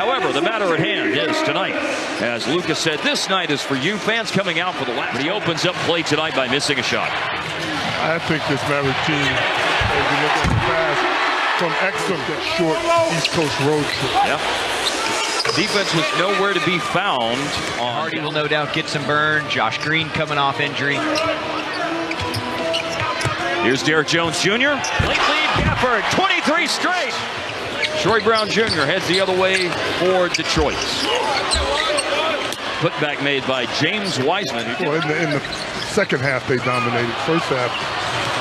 However, the matter at hand is tonight. As Lucas said, this night is for you. Fans coming out for the last. But he opens up play tonight by missing a shot. I think this Maverick team, as you look at the pass, from excellent that short East Coast road trip. Yep. Defense was nowhere to be found. Hardy will no doubt get some burn. Josh Green coming off injury. Here's Derek Jones Jr. Late lead, Gafford, 23 straight. Troy Brown Jr. heads the other way for Detroit. Putback made by James Wiseman. Well, in the second half, they dominated. First half,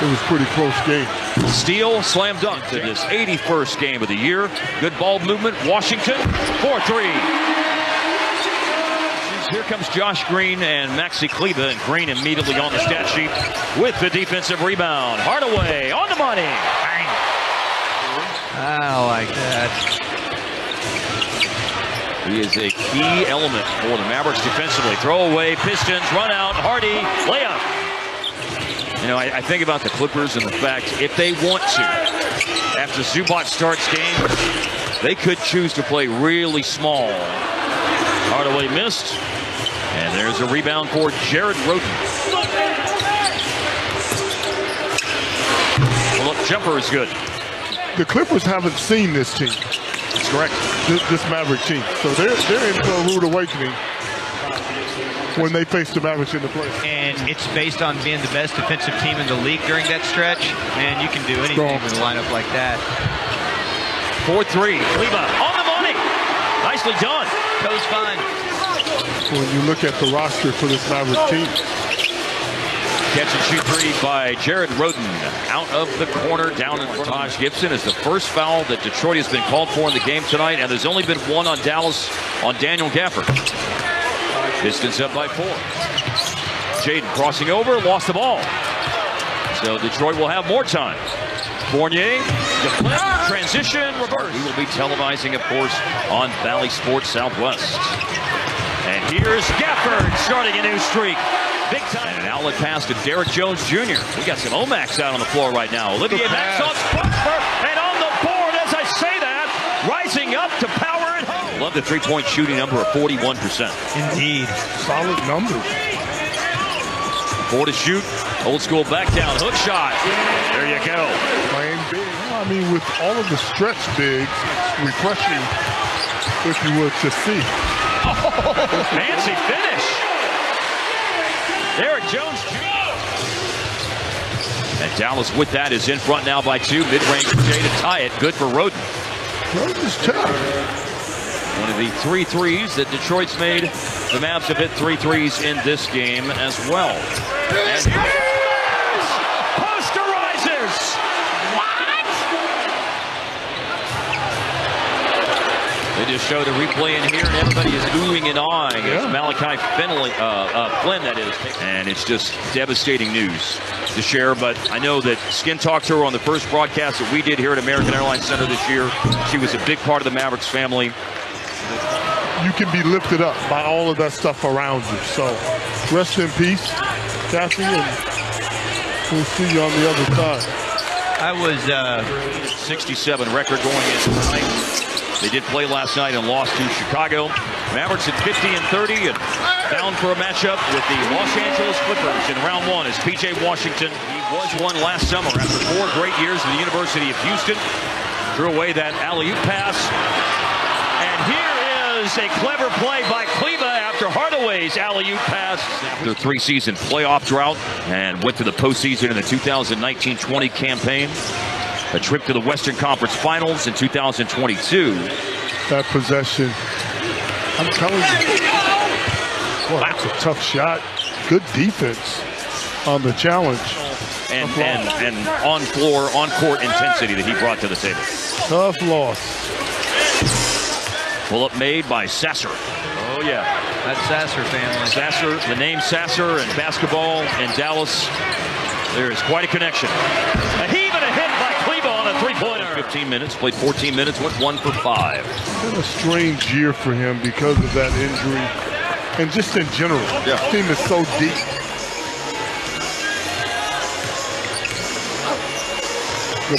it was a pretty close game. Steal, slam dunk to his 81st game of the year. Good ball movement. Washington, 4-3. Here comes Josh Green and Maxi Kleber, and Green immediately on the stat sheet with the defensive rebound. Hardaway on the money. Bang. I like that. He is a key element for the Mavericks defensively. Throw away, Pistons, run out, Hardy, layup. You know, I think about the Clippers and the fact if they want to, after Zubac starts games, they could choose to play really small. Hardaway missed, and there's a rebound for Jared Roden. Well, look, jumper is good. The Clippers haven't seen this team. That's correct. This Maverick team. So they're in for a rude awakening when they face the Mavericks in the playoffs. And it's based on being the best defensive team in the league during that stretch. Man, you can do anything with a lineup like that. 4-3. Kleber on the money. Nicely done. Goes fine. When you look at the roster for this Maverick team. Catch and shoot three by Jared Roden. Out of the corner, down in front. Taj Gibson is the first foul that Detroit has been called for in the game tonight, and there's only been one on Dallas on Daniel Gafford. Pistons up by 4. Jaden crossing over, lost the ball. So Detroit will have more time. Fournier, transition, reverse. We will be televising, of course, on Valley Sports Southwest. And here's Gafford starting a new streak. Big time. And an outlet pass to Derek Jones Jr. We got some Omax out on the floor right now. Olivier Maxwell's and on the board as I say that, rising up to power at home. Love the three-point shooting number of 41%. Indeed. Solid numbers. 4 to shoot. Old school back down hook shot. There you go. Playing big. I mean, with all of the stretch bigs, it's refreshing, if you would, to see. Oh, fancy finish. Derek Jones Jr. And Dallas with that is in front now by 2. Mid-range Jay to tie it. Good for Roden. Roden's tough. One of the 3 threes that Detroit's made. The Mavs have hit 3 threes in this game as well. And posterizes. What? They just showed a replay in here, and everybody is oohing and ahhing. It's Malachi Flynn, that is. And it's just devastating news to share, but I know that Skin talked to her on the first broadcast that we did here at American Airlines Center this year. She was a big part of the Mavericks family. You can be lifted up by all of that stuff around you. So rest in peace, Kathy, and we'll see you on the other side. I was 67 record going into tonight. They did play last night and lost to Chicago. Mavericks at 50-30 and bound for a matchup with the Los Angeles Clippers in round 1 as P.J. Washington. He was one last summer after 4 great years at the University of Houston. Drew away that alley-oop pass. And here is a clever play by Kleber after Hardaway's alley-oop pass. After their 3-season playoff drought and went to the postseason in the 2019-20 campaign. A trip to the Western Conference Finals in 2022. That possession, I'm telling you, boy, that's a tough shot. Good defense on the challenge. And on-floor, on-court intensity that he brought to the table. Tough loss. Pull-up made by Sasser. Oh, yeah. that Sasser family. Sasser, the name Sasser and basketball in Dallas. There is quite a connection. A heave and a hit by Kleber on a three-pointer. 15 minutes, played 14 minutes, went 1 for 5. It's been a strange year for him because of that injury. And just in general, yeah. The team is so deep.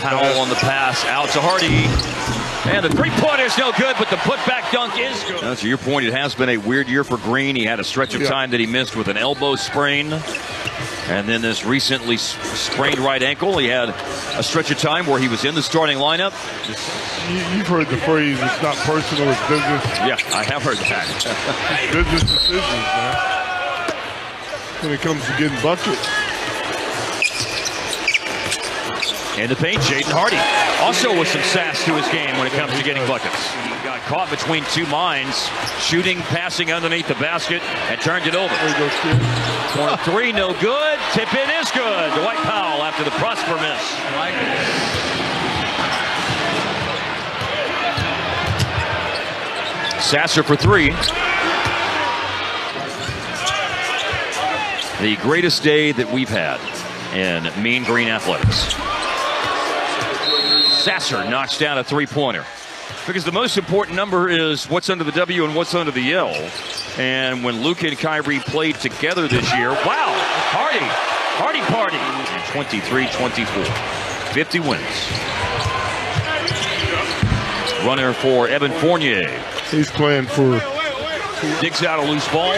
Powell on the pass, out to Hardy. And the three-pointer is no good, but the putback dunk is good. Now, to your point, it has been a weird year for Green. He had a stretch of time that he missed with an elbow sprain. And then this recently sprained right ankle. He had a stretch of time where he was in the starting lineup. You've heard the phrase, it's not personal, it's business. Yeah, I have heard that. Business is business, man. When it comes to getting buckets. In the paint, Jaden Hardy. Also with some sass to his game when it comes to getting buckets. He got caught between two minds, shooting, passing underneath the basket, and turned it over. Corner three, no good. Tip in is good. Dwight Powell after the Prosper miss. I like it. Sasser for three. The greatest day that we've had in Mean Green Athletics. Sasser knocks down a three-pointer. Because the most important number is what's under the W and what's under the L. And when Luke and Kyrie played together this year, wow, Hardy party. 23-24, 50 wins. Runner for Evan Fournier. He's playing for... Digs out a loose ball.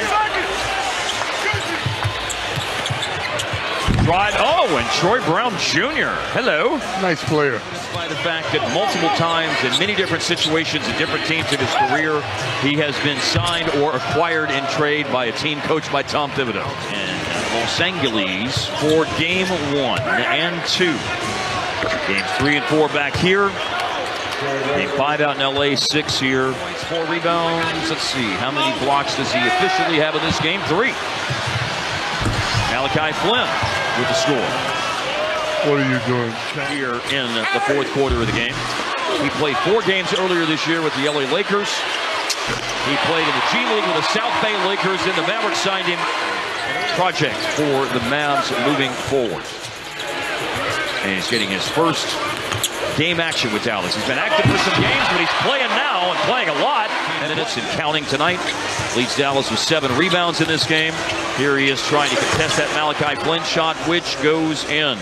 Drive, and Troy Brown Jr. Hello. Nice player. Despite the fact that multiple times in many different situations and different teams in his career, he has been signed or acquired in trade by a team coached by Tom Thibodeau. And Los Angeles for game 1 and 2. Games 3 and 4 back here. Game 5 out in LA, 6 here. 4 rebounds. Let's see, how many blocks does he officially have in this game? 3. Malachi Flynn with the score. What are you doing? Here in the fourth quarter of the game. He played 4 games earlier this year with the LA Lakers. He played in the G League with the South Bay Lakers, and the Mavericks signed him. Project for the Mavs moving forward. And he's getting his first game action with Dallas. He's been active for some games, but he's playing now and playing a lot. Minutes and counting tonight. Leads Dallas with 7 rebounds in this game. Here he is trying to contest that Malachi Flynn shot, which goes in.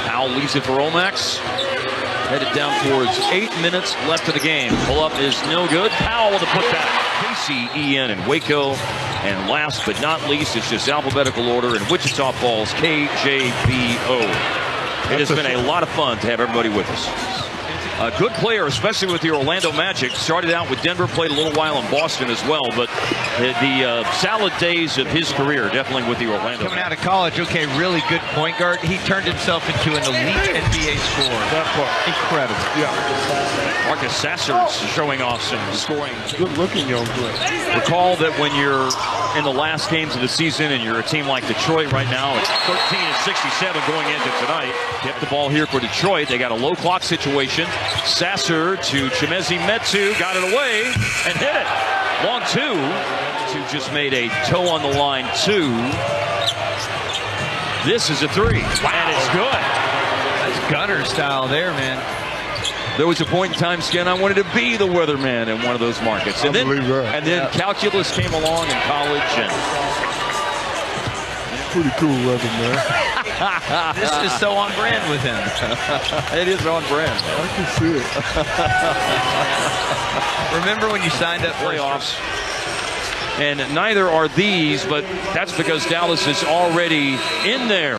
Powell leaves it for Omax. Headed down towards 8 minutes left of the game. Pull-up is no good. Powell with a putback. Casey, Ian, and Waco. And last but not least, it's just alphabetical order, and Wichita Falls, KJBO. It has been a lot of fun to have everybody with us. A good player, especially with the Orlando Magic. Started out with Denver, played a little while in Boston as well, but the salad days of his career, definitely with the Orlando. Coming out of college, okay, really good point guard. He turned himself into an elite NBA scorer. That part. Incredible. Yeah. Marcus Sasser showing off some scoring. Good-looking young player. Recall that when you're in the last games of the season and you're a team like Detroit right now, it's 13-67 going into tonight. Kept the ball here for Detroit. They got a low clock situation. Sasser to Chimezi Metu, got it away and hit it. Long 2. Metu just made a toe on the line 2. This is a 3. Wow. And it's good. That's gunner style there, man. There was a point in time, Skin, I wanted to be the weatherman in one of those markets. And then calculus came along in college. And pretty cool weatherman. This is so on brand with him. It is on brand. I can see it. Remember when you signed up for playoffs? And neither are these, but that's because Dallas is already in there.